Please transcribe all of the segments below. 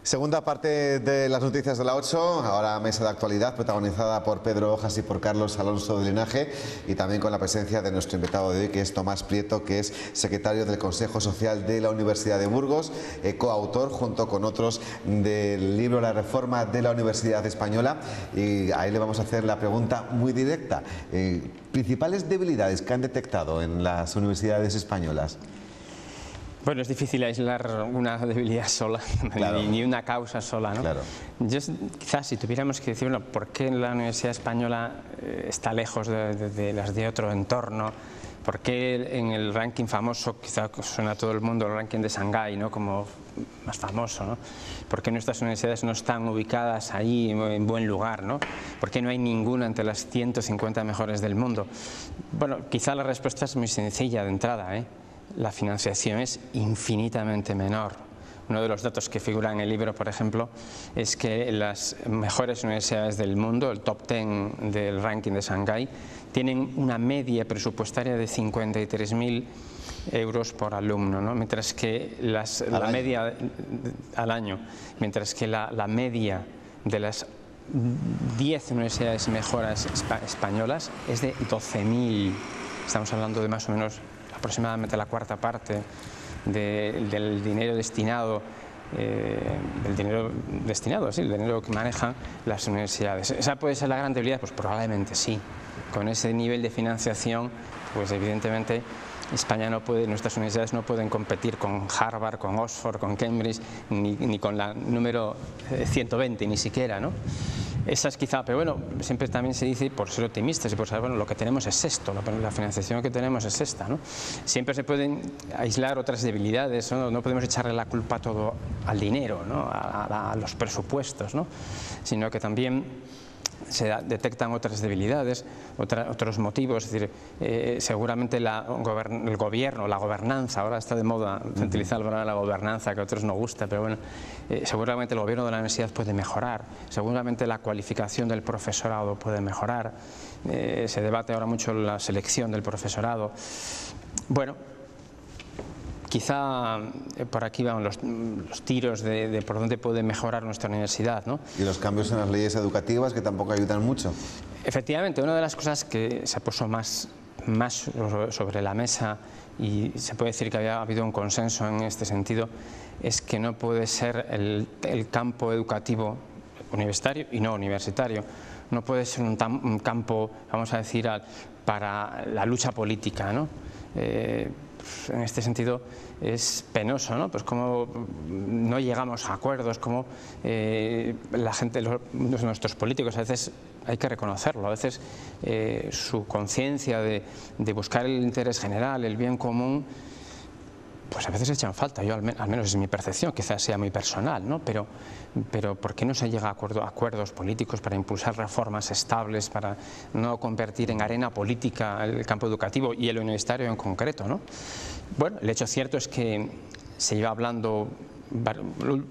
Segunda parte de las noticias de la 8, ahora mesa de actualidad protagonizada por Pedro Hojas y por Carlos Alonso de Linaje, y también con la presencia de nuestro invitado de hoy, que es Tomás Prieto, que es secretario del Consejo Social de la Universidad de Burgos, coautor junto con otros del libro La Reforma de la Universidad Española. Y ahí le vamos a hacer la pregunta muy directa. ¿Principales debilidades que han detectado en las universidades españolas? Bueno, es difícil aislar una debilidad sola, claro, ni una causa sola, ¿no? Claro. Yo, quizás si tuviéramos que decir, bueno, ¿por qué la Universidad Española está lejos de las de otro entorno? ¿Por qué en el ranking famoso, quizá suena a todo el mundo, el ranking de Shanghái, ¿no?, como más famoso, ¿no? ¿Por qué nuestras universidades no están ubicadas ahí en buen lugar, ¿no? ¿Por qué no hay ninguna entre las 150 mejores del mundo? Bueno, quizá la respuesta es muy sencilla de entrada, ¿eh? La financiación es infinitamente menor. Uno de los datos que figura en el libro, por ejemplo, es que las mejores universidades del mundo, el top 10 del ranking de Shanghái, tienen una media presupuestaria de 53.000 euros por alumno, ¿no? Mientras que la media al año, mientras que la media de las 10 universidades mejores españolas es de 12.000. Estamos hablando de más o menos aproximadamente la cuarta parte del dinero destinado, el dinero que manejan las universidades. ¿Esa puede ser la gran debilidad? Pues probablemente sí. Con ese nivel de financiación, pues evidentemente España no puede, nuestras universidades no pueden competir con Harvard, con Oxford, con Cambridge, ni con la número 120, ni siquiera, ¿no? Esa es quizá, pero bueno, siempre también se dice, por ser optimistas y por saber, bueno, lo que tenemos es esto, la financiación que tenemos es esta, ¿no? Siempre se pueden aislar otras debilidades, ¿no? No podemos echarle la culpa todo al dinero, ¿no?, a los presupuestos, ¿no?, sino que también se detectan otras debilidades, otros motivos. Es decir, seguramente el gobierno, la gobernanza, ahora está de moda utilizar la palabra la gobernanza, que a otros no gusta, pero bueno, seguramente el gobierno de la universidad puede mejorar, seguramente la cualificación del profesorado puede mejorar, se debate ahora mucho la selección del profesorado. Bueno, quizá por aquí van los tiros de por dónde puede mejorar nuestra universidad, ¿no? Y los cambios en las leyes educativas, que tampoco ayudan mucho. Efectivamente, una de las cosas que se puso más sobre la mesa, y se puede decir que había habido un consenso en este sentido, es que no puede ser el campo educativo universitario y no universitario, no puede ser un campo, vamos a decir, para la lucha política, ¿no? En este sentido es penoso, ¿no? Pues como no llegamos a acuerdos, como la gente, nuestros políticos, a veces hay que reconocerlo, a veces su conciencia de buscar el interés general, el bien común, pues a veces echan falta. Yo al menos es mi percepción, quizás sea muy personal, ¿no? Pero ¿por qué no se llega a acuerdos políticos para impulsar reformas estables, para no convertir en arena política el campo educativo y el universitario en concreto, ¿no? Bueno, el hecho cierto es que se lleva hablando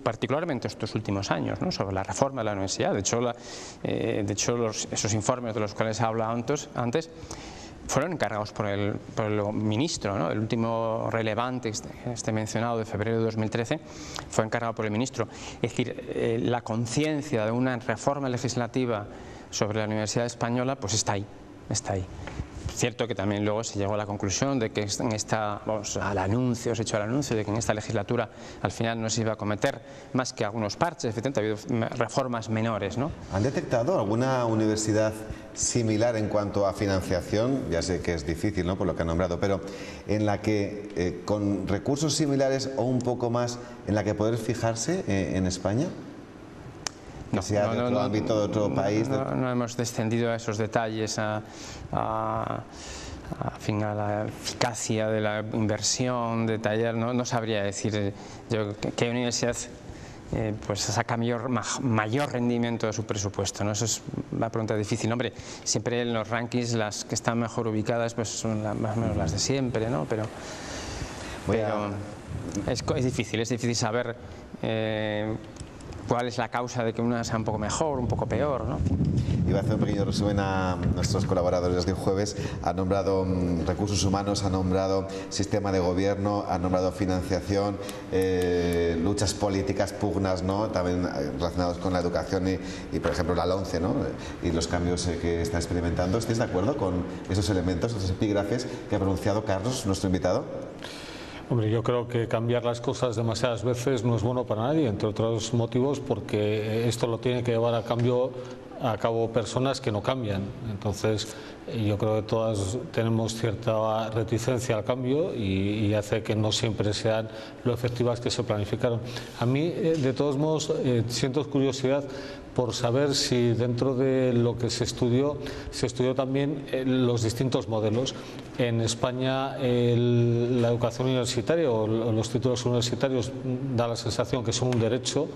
particularmente estos últimos años, ¿no?, sobre la reforma de la universidad. De hecho esos informes de los cuales he hablado antes fueron encargados por el ministro, ¿no? El último relevante, este mencionado, de febrero de 2013, fue encargado por el ministro. Es decir, la conciencia de una reforma legislativa sobre la Universidad Española, pues está ahí, está ahí. Cierto que también luego se llegó a la conclusión de que se ha hecho el anuncio de que en esta legislatura al final no se iba a cometer más que algunos parches, efectivamente ha habido reformas menores, ¿no? ¿Han detectado alguna universidad similar en cuanto a financiación? Ya sé que es difícil, ¿no?, por lo que han nombrado, pero en la que con recursos similares o un poco más, en la que poder fijarse en España? No, sea de otro ámbito, de otro país. No hemos descendido a esos detalles, a la eficacia de la inversión, detallar, no sabría decir yo qué universidad pues saca mayor rendimiento de su presupuesto, ¿no? Eso es una pregunta difícil. Hombre, siempre en los rankings las que están mejor ubicadas pues son más o menos las de siempre, ¿no? Pero es difícil saber cuál es la causa de que una sea un poco mejor, un poco peor, ¿no? Iba a hacer un pequeño resumen a nuestros colaboradores de jueves. Ha nombrado recursos humanos, ha nombrado sistema de gobierno, ha nombrado financiación, luchas políticas, pugnas, ¿no? También relacionados con la educación y por ejemplo, la LOMCE, ¿no? Y los cambios que está experimentando. ¿Estáis de acuerdo con esos elementos, esos epígrafes que ha pronunciado Carlos, nuestro invitado? Hombre, yo creo que cambiar las cosas demasiadas veces no es bueno para nadie, entre otros motivos porque esto lo tiene que llevar a cabo personas que no cambian. Entonces yo creo que todas tenemos cierta reticencia al cambio y hace que no siempre sean lo efectivas que se planificaron. A mí, de todos modos, siento curiosidad por saber si dentro de lo que se estudió también los distintos modelos. En España la educación universitaria o los títulos universitarios da la sensación que son un derecho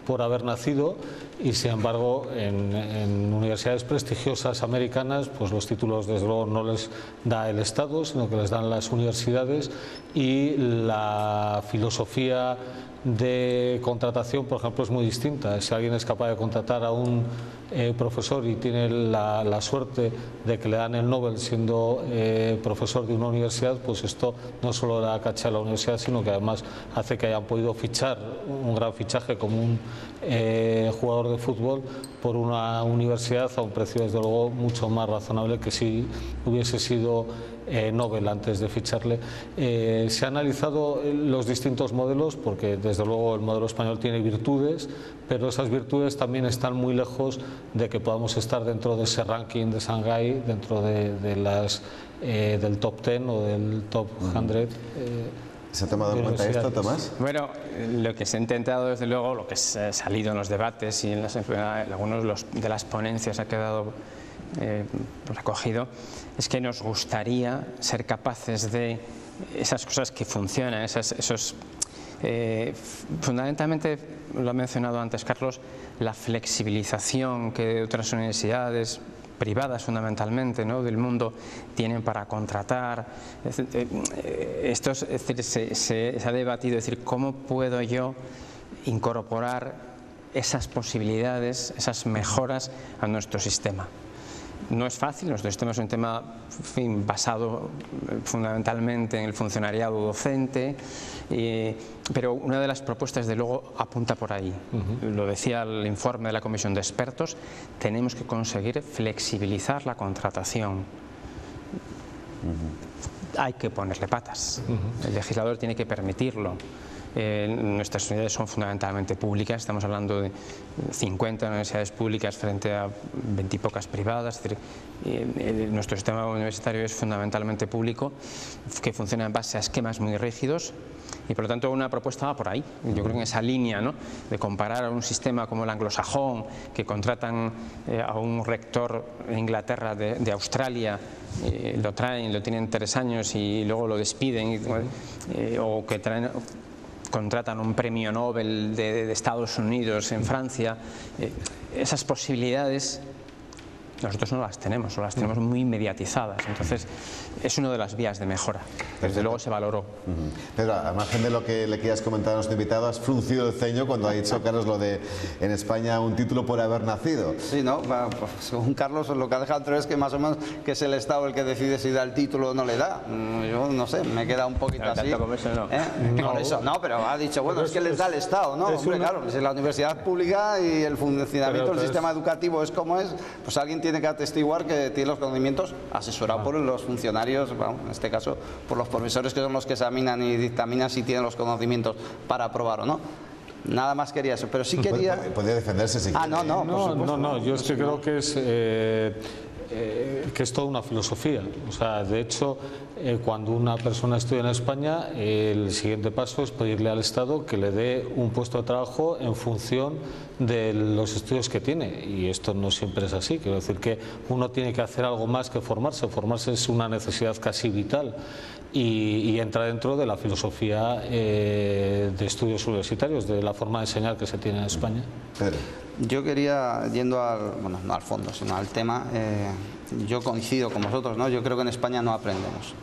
por haber nacido y sin embargo en universidades prestigiosas americanas pues los títulos desde luego no les da el Estado sino que les dan las universidades y la filosofía de contratación, por ejemplo, es muy distinta. Si alguien es capaz de contratar a un profesor y tiene la suerte de que le dan el Nobel siendo profesor de una universidad, pues esto no solo da caché a la universidad, sino que además hace que hayan podido fichar un gran fichaje como un jugador de fútbol por una universidad a un precio desde luego mucho más razonable que si hubiese sido Nobel antes de ficharle. Se han analizado los distintos modelos porque desde luego el modelo español tiene virtudes, pero esas virtudes también están muy lejos de que podamos estar dentro de ese ranking de Shanghái, dentro del top 10 o del top 100. ¿Se ha tomado en cuenta esto, Tomás? Bueno, lo que se ha intentado, desde luego, lo que ha salido en los debates y en algunos de las ponencias ha quedado recogido, es que nos gustaría ser capaces de esas cosas que funcionan, fundamentalmente, lo ha mencionado antes Carlos, la flexibilización que otras universidades privadas fundamentalmente, ¿no?, del mundo tienen para contratar. Se ha debatido, es decir, ¿cómo puedo yo incorporar esas posibilidades, esas mejoras a nuestro sistema? No es fácil, nuestro sistema es un tema basado fundamentalmente en el funcionariado docente, pero una de las propuestas de luego apunta por ahí. Lo decía el informe de la Comisión de Expertos, tenemos que conseguir flexibilizar la contratación. Hay que ponerle patas, el legislador tiene que permitirlo. Nuestras universidades son fundamentalmente públicas, estamos hablando de 50 universidades públicas frente a 20 y pocas privadas, es decir, nuestro sistema universitario es fundamentalmente público, que funciona en base a esquemas muy rígidos y por lo tanto una propuesta va por ahí. Yo creo que en esa línea, ¿no?, de comparar a un sistema como el anglosajón, que contratan a un rector en Inglaterra de Australia, lo traen, lo tienen 3 años y luego lo despiden, o que contratan un premio Nobel de Estados Unidos en Francia. Esas posibilidades nosotros no las tenemos, o las tenemos muy mediatizadas. Entonces es una de las vías de mejora. Desde luego se valoró. Pedro, al margen de lo que le quieras comentar a nuestro invitado, has fruncido el ceño cuando ha dicho Carlos lo de en España un título por haber nacido. Sí, ¿no? Bueno, pues, según Carlos lo que ha dejado entre es que más o menos que es el Estado el que decide si da el título o no le da. Yo no sé, me queda un poquito así. Tanto como eso no. Por eso, no, pero ha dicho, bueno, es que les da el Estado, ¿no? Hombre, claro, si la universidad pública y el funcionamiento del sistema educativo es como es, pues alguien tiene que atestiguar que tiene los conocimientos asesorado por los funcionarios, bueno, en este caso por los profesores que son los que examinan y dictaminan si tienen los conocimientos para aprobar o no. Nada más quería eso, pero sí quería... Podría defenderse si quiere. No, yo es que creo que es toda una filosofía. O sea, de hecho, cuando una persona estudia en España, el siguiente paso es pedirle al Estado que le dé un puesto de trabajo en función de los estudios que tiene, y esto no siempre es así. Quiero decir que uno tiene que hacer algo más que formarse. Formarse es una necesidad casi vital y entra dentro de la filosofía de estudios universitarios, de la forma de enseñar que se tiene en España. Pedro. Yo quería, yendo al, bueno, no al fondo, sino al tema, yo coincido con vosotros, ¿no? Yo creo que en España no aprendemos.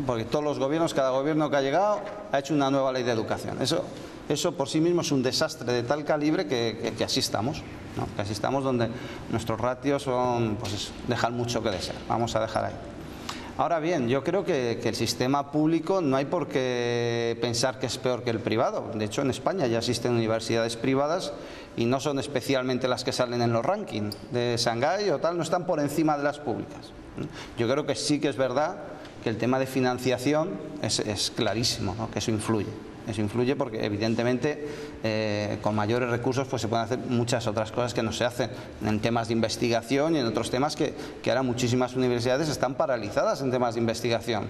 porque todos los gobiernos, cada gobierno que ha llegado ha hecho una nueva ley de educación. Eso por sí mismo es un desastre de tal calibre que así estamos, ¿no? Que así estamos, donde nuestros ratios son, pues eso, dejan mucho que desear. Vamos a dejar ahí. Ahora bien, yo creo que el sistema público no hay por qué pensar que es peor que el privado. De hecho, en España ya existen universidades privadas y no son especialmente las que salen en los rankings de Shanghái o tal, no están por encima de las públicas. Yo creo que sí que es verdad que el tema de financiación es clarísimo, ¿no? Que eso influye. Eso influye porque evidentemente con mayores recursos pues se pueden hacer muchas otras cosas que no se hacen en temas de investigación y en otros temas que ahora muchísimas universidades están paralizadas en temas de investigación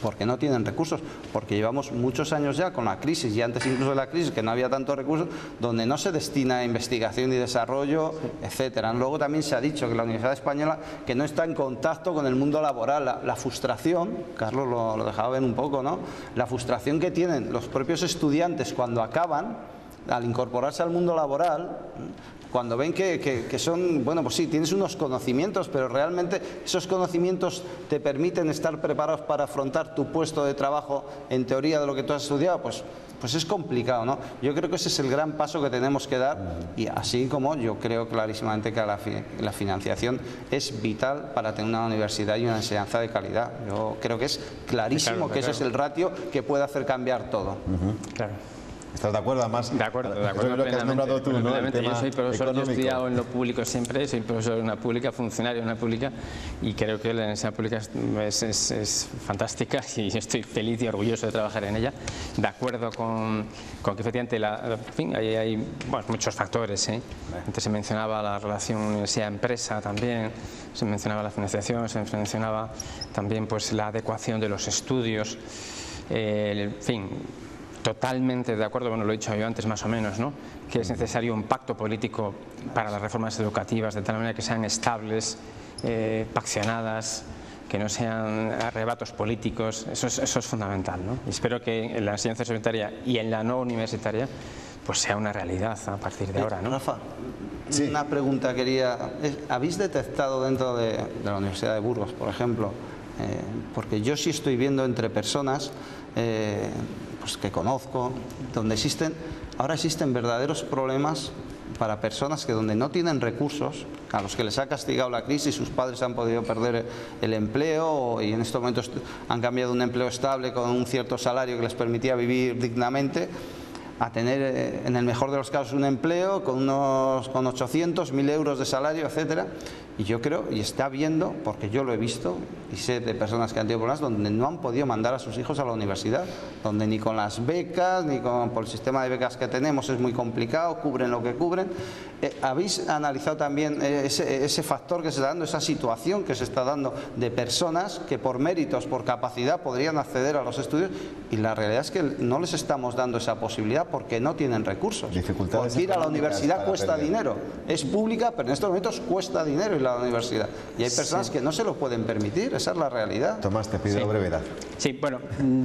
porque no tienen recursos, porque llevamos muchos años ya con la crisis y antes incluso de la crisis que no había tantos recursos donde no se destina a investigación y desarrollo, etcétera. Luego también se ha dicho que la Universidad Española que no está en contacto con el mundo laboral, la frustración, Carlos lo dejaba ver un poco, ¿no? La frustración que tienen los propios estudiantes cuando acaban, al incorporarse al mundo laboral, cuando ven que son, bueno, pues sí, tienes unos conocimientos, pero realmente esos conocimientos te permiten estar preparados para afrontar tu puesto de trabajo en teoría de lo que tú has estudiado, pues es complicado, ¿no? Yo creo que ese es el gran paso que tenemos que dar y así como yo creo clarísimamente que la financiación es vital para tener una universidad y una enseñanza de calidad. Yo creo que es clarísimo que ese es el ratio que puede hacer cambiar todo. Claro. ¿Estás de acuerdo? Además, de acuerdo lo que has nombrado tú, ¿no? El tema yo soy profesor, económico. yo he estudiado en lo público siempre, soy profesor de una pública, funcionario de una pública y creo que la universidad pública es fantástica y estoy feliz y orgulloso de trabajar en ella. De acuerdo con que efectivamente en fin, hay bueno, muchos factores, ¿eh? Antes se mencionaba la relación universidad-empresa también, se mencionaba la financiación, se mencionaba también pues la adecuación de los estudios, en fin. Totalmente de acuerdo, bueno, lo he dicho yo antes más o menos, ¿no? Que es necesario un pacto político para las reformas educativas de tal manera que sean estables, paccionadas, que no sean arrebatos políticos, eso es fundamental, ¿no? Y espero que en la enseñanza universitaria y en la no universitaria pues sea una realidad a partir de ahora, ¿no? Rafa, sí. Una pregunta quería, ¿habéis detectado dentro de la Universidad de Burgos, por ejemplo, porque yo sí estoy viendo entre personas pues que conozco, donde ahora existen verdaderos problemas para personas que donde no tienen recursos, a los que les ha castigado la crisis, sus padres han podido perder el empleo y en estos momentos han cambiado un empleo estable con un cierto salario que les permitía vivir dignamente, a tener en el mejor de los casos un empleo con 800, 1000 euros de salario, etcétera. Y yo creo, y está viendo, porque yo lo he visto y sé de personas que han tenido problemas donde no han podido mandar a sus hijos a la universidad, donde ni con las becas, ni por el sistema de becas que tenemos es muy complicado, cubren lo que cubren. ¿Habéis analizado también ese factor que se está dando, esa situación que se está dando de personas que por méritos, por capacidad podrían acceder a los estudios y la realidad es que no les estamos dando esa posibilidad porque no tienen recursos? Dificultades porque ir a la universidad cuesta dinero, es pública pero en estos momentos cuesta dinero ir a la universidad y hay personas que no se lo pueden permitir, esa es la realidad. Tomás, te pido brevedad. Sí, bueno,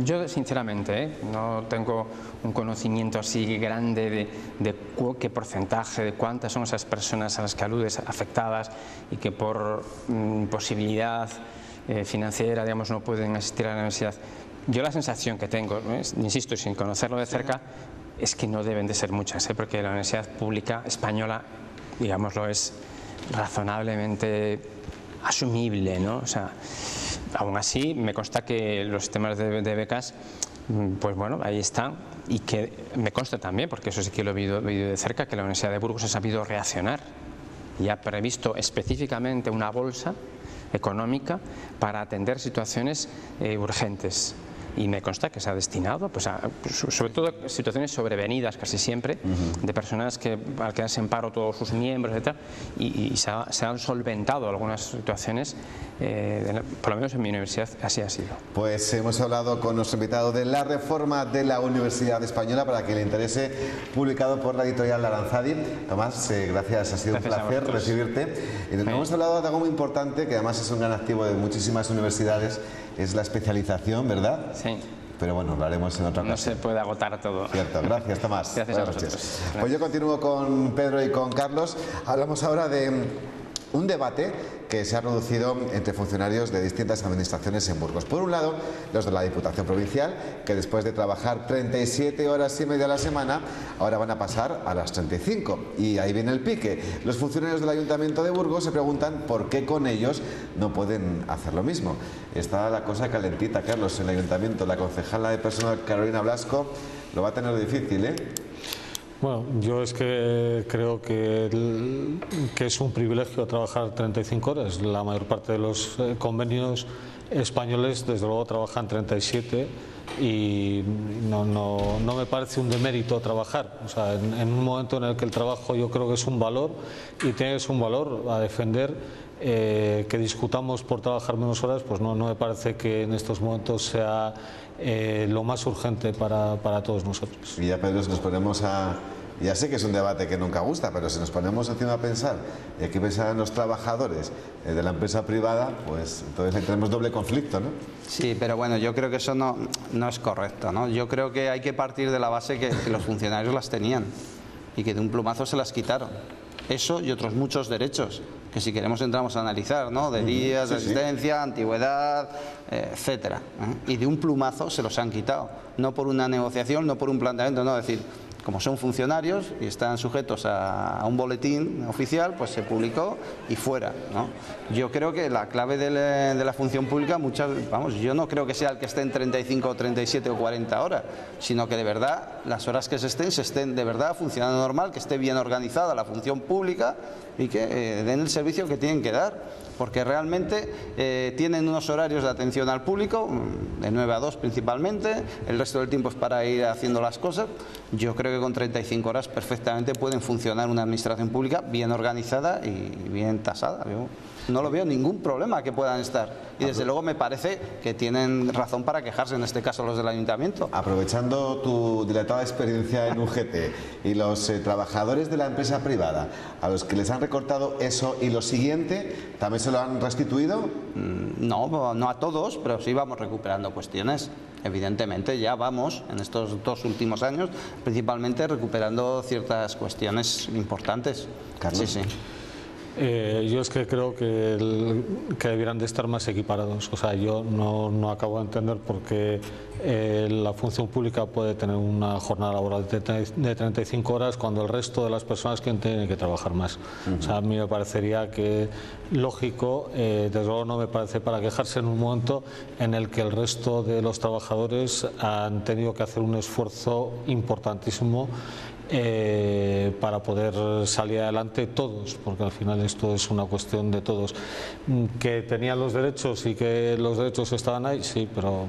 yo sinceramente no tengo un conocimiento así grande de qué porcentaje, de cuántas son esas personas a las que aludes afectadas y que por posibilidad financiera, digamos, no pueden asistir a la universidad. Yo la sensación que tengo, insisto, sin conocerlo de cerca, es que no deben de ser muchas, porque la universidad pública española, digámoslo, es razonablemente asumible, ¿no? O sea, aún así me consta que los temas de becas, pues bueno, ahí están y que me consta también, porque eso sí que lo he vivido de cerca, que la Universidad de Burgos ha sabido reaccionar y ha previsto específicamente una bolsa económica para atender situaciones urgentes. Y me consta que se ha destinado, pues sobre todo situaciones sobrevenidas casi siempre, de personas que al quedarse en paro todos sus miembros, etc. Y se han solventado algunas situaciones, por lo menos en mi universidad así ha sido. Pues hemos hablado con nuestro invitado de la reforma de la Universidad Española, para que le interese, publicado por la editorial Aranzadi. Tomás, gracias, ha sido un placer recibirte. Hemos hablado de algo muy importante, que además es un gran activo de muchísimas universidades, es la especialización, ¿verdad? Sí. Pero bueno, lo haremos en otra ocasión. No se puede agotar todo. Cierto, gracias Tomás. Gracias a vosotros. Pues yo continúo con Pedro y con Carlos. Hablamos ahora de Un debate que se ha producido entre funcionarios de distintas administraciones en Burgos. Por un lado, los de la Diputación Provincial, que después de trabajar 37 horas y media a la semana, ahora van a pasar a las 35. Y ahí viene el pique. Los funcionarios del Ayuntamiento de Burgos se preguntan por qué con ellos no pueden hacer lo mismo. Está la cosa calentita, Carlos, en el Ayuntamiento. La concejala de personal, Carolina Blasco, lo va a tener difícil, ¿eh? Bueno, yo es que creo que es un privilegio trabajar 35 horas. La mayor parte de los convenios españoles, desde luego, trabajan 37 y no me parece un demérito trabajar. O sea, en un momento en el que el trabajo yo creo que es un valor y tiene que ser un valor a defender. Que discutamos por trabajar menos horas, pues no me parece que en estos momentos sea lo más urgente para todos nosotros. Y ya, Pedro, si nos ponemos a... Ya sé que es un debate que nunca gusta, pero si nos ponemos encima a pensar, y aquí pensarán los trabajadores de la empresa privada, pues entonces tenemos doble conflicto, ¿no? Sí, pero bueno, yo creo que eso no es correcto, ¿no? Yo creo que hay que partir de la base que los funcionarios las tenían y que de un plumazo se las quitaron. Eso y otros muchos derechos, que si queremos entramos a analizar, ¿no? De días, de asistencia, antigüedad, etcétera. Y de un plumazo se los han quitado. No por una negociación, no por un planteamiento, no, es decir, como son funcionarios y están sujetos a un boletín oficial, pues se publicó y fuera, ¿no? Yo creo que la clave de la función pública, yo no creo que sea el que esté en 35, 37 o 40 horas, sino que de verdad las horas que se estén de verdad funcionando normal, que esté bien organizada la función pública y que den el servicio que tienen que dar. Porque realmente tienen unos horarios de atención al público, de 9 a 2 principalmente, el resto del tiempo es para ir haciendo las cosas. Yo creo que con 35 horas perfectamente pueden funcionar una administración pública bien organizada y bien tasada. Yo no lo veo ningún problema que puedan estar. Y desde luego me parece que tienen razón para quejarse, en este caso los del Ayuntamiento. Aprovechando tu dilatada experiencia en UGT y los trabajadores de la empresa privada, a los que les han recortado eso y lo siguiente, ¿también se lo han restituido? No a todos, pero sí vamos recuperando cuestiones. Evidentemente ya vamos, en estos 2 últimos años, principalmente recuperando ciertas cuestiones importantes. Carlos. Sí. Yo es que creo que debieran de estar más equiparados. O sea, yo no acabo de entender por qué la función pública puede tener una jornada laboral de 35 horas cuando el resto de las personas tienen que trabajar más. O sea, a mí me parecería que lógico, desde luego no me parece para quejarse en un momento en el que el resto de los trabajadores han tenido que hacer un esfuerzo importantísimo para poder salir adelante todos, porque al final esto es una cuestión de todos. Que tenían los derechos y que los derechos estaban ahí, sí, pero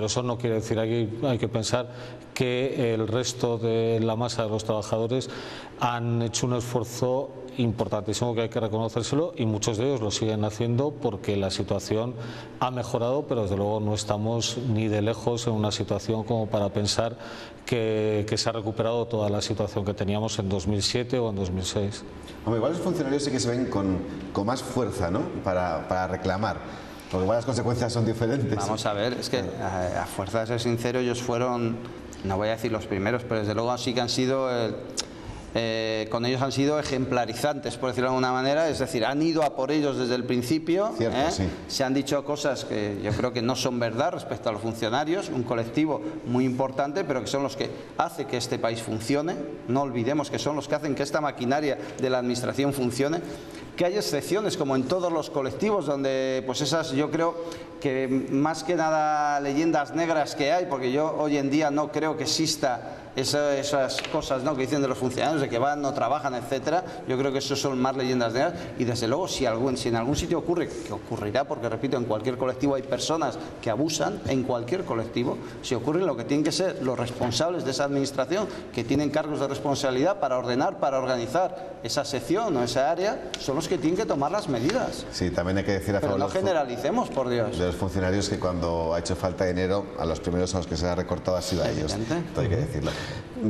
eso no quiere decir, hay que pensar que el resto de la masa de los trabajadores han hecho un esfuerzo importantísimo que hay que reconocérselo y muchos de ellos lo siguen haciendo porque la situación ha mejorado, pero desde luego no estamos ni de lejos en una situación como para pensar que se ha recuperado toda la situación que teníamos en 2007 o en 2006. Hombre, igual los funcionarios sí que se ven con más fuerza, ¿no? Para reclamar, porque igual las consecuencias son diferentes. Vamos a ver, es que a fuerza de ser sincero, ellos fueron, no voy a decir los primeros, pero desde luego sí que han sido con ellos han sido ejemplarizantes, por decirlo de alguna manera, es decir, han ido a por ellos desde el principio. Cierto, sí. Se han dicho cosas que yo creo que no son verdad respecto a los funcionarios, un colectivo muy importante, pero que son los que hacen que este país funcione. No olvidemos que son los que hacen que esta maquinaria de la administración funcione. Que hay excepciones, como en todos los colectivos, donde pues esas, yo creo que más que nada leyendas negras que hay, porque yo hoy en día no creo que exista esas cosas, ¿no?, que dicen de los funcionarios, de que van, no trabajan, etcétera. Yo creo que eso son más leyendas negras. Y desde luego, si en algún sitio ocurre, que ocurrirá, porque repito, en cualquier colectivo hay personas que abusan, en cualquier colectivo, si ocurre, lo que tienen que ser los responsables de esa administración, que tienen cargos de responsabilidad para ordenar, para organizar esa sección o esa área, son los que tienen que tomar las medidas. Sí, también hay que decir a favor. Pero no generalicemos, por Dios. De los funcionarios, que cuando ha hecho falta dinero, a los primeros a los que se ha recortado ha sido a ellos. Esto hay que decirlo.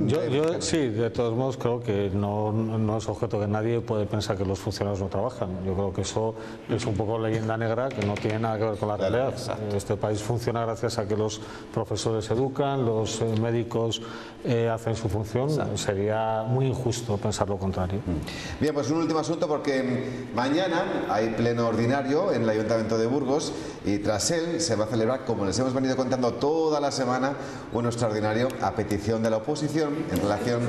Yo sí, de todos modos creo que no es objeto que nadie puede pensar que los funcionarios no trabajan. Yo creo que eso es un poco leyenda negra que no tiene nada que ver con la realidad. Exacto. Este país funciona gracias a que los profesores educan, los médicos hacen su función. Exacto. Sería muy injusto pensar lo contrario. Bien, pues un último asunto, porque mañana hay pleno ordinario en el Ayuntamiento de Burgos y tras él se va a celebrar, como les hemos venido contando toda la semana, un extraordinario a petición de la oposición en relación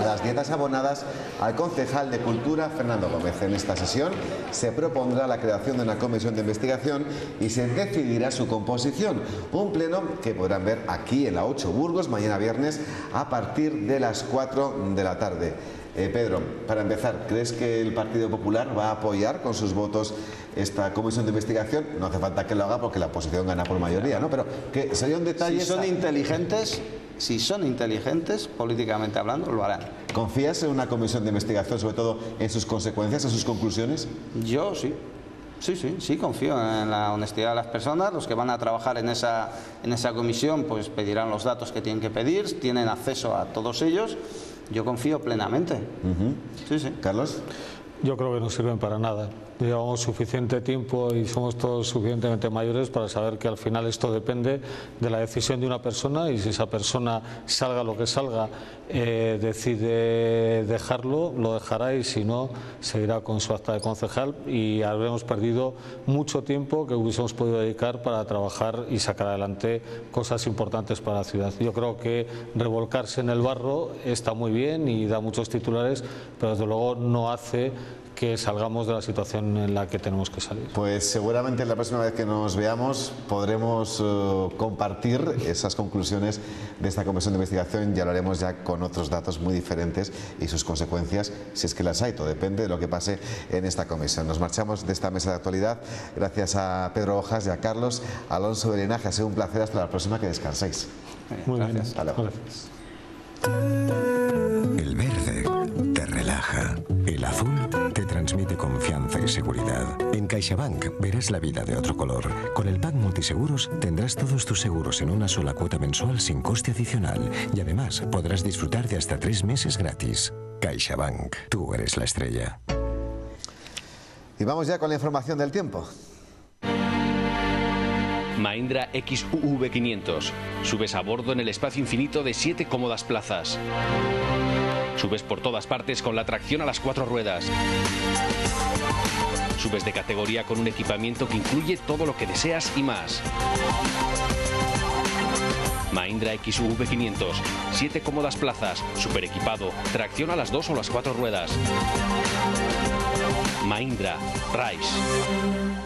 a las dietas abonadas al concejal de Cultura, Fernando Gómez. En esta sesión se propondrá la creación de una comisión de investigación y se decidirá su composición. Un pleno que podrán ver aquí en la 8 Burgos mañana viernes a partir de las 4 de la tarde. Pedro, para empezar, ¿crees que el Partido Popular va a apoyar con sus votos esta comisión de investigación? No hace falta que lo haga porque la oposición gana por mayoría, ¿no? Pero que sería un detalle. Si son inteligentes, políticamente hablando, lo harán. ¿Confías en una comisión de investigación, sobre todo en sus consecuencias, en sus conclusiones? Yo sí. Sí, confío en la honestidad de las personas. Los que van a trabajar en esa comisión pues pedirán los datos que tienen que pedir, tienen acceso a todos ellos. Yo confío plenamente. Sí. Carlos. Yo creo que no sirven para nada. Llevamos suficiente tiempo y somos todos suficientemente mayores para saber que al final esto depende de la decisión de una persona, y si esa persona, salga lo que salga, decide dejarlo, lo dejará, y si no, seguirá con su acta de concejal, y habremos perdido mucho tiempo que hubiésemos podido dedicar para trabajar y sacar adelante cosas importantes para la ciudad. Yo creo que revolcarse en el barro está muy bien y da muchos titulares, pero desde luego no hace que salgamos de la situación en la que tenemos que salir. Pues seguramente la próxima vez que nos veamos podremos compartir esas conclusiones de esta comisión de investigación y hablaremos ya con otros datos muy diferentes y sus consecuencias, si es que las hay. Todo depende de lo que pase en esta comisión. Nos marchamos de esta mesa de actualidad gracias a Pedro Hojas y a Carlos Alonso de Linaje. Ha sido un placer. Hasta la próxima, que descanséis. Muy bien. Hasta luego. Gracias. El verde te relaja. El azul te transmite confianza y seguridad. En CaixaBank verás la vida de otro color. Con el pack multiseguros tendrás todos tus seguros en una sola cuota mensual sin coste adicional. Y además podrás disfrutar de hasta 3 meses gratis. CaixaBank, tú eres la estrella. Y vamos ya con la información del tiempo. Mahindra XUV 500. Subes a bordo en el espacio infinito de 7 cómodas plazas. Subes por todas partes con la tracción a las 4 ruedas. Subes de categoría con un equipamiento que incluye todo lo que deseas y más. Mahindra XUV 500. 7 cómodas plazas, super equipado, tracción a las 2 o las 4 ruedas. Mahindra, Rise.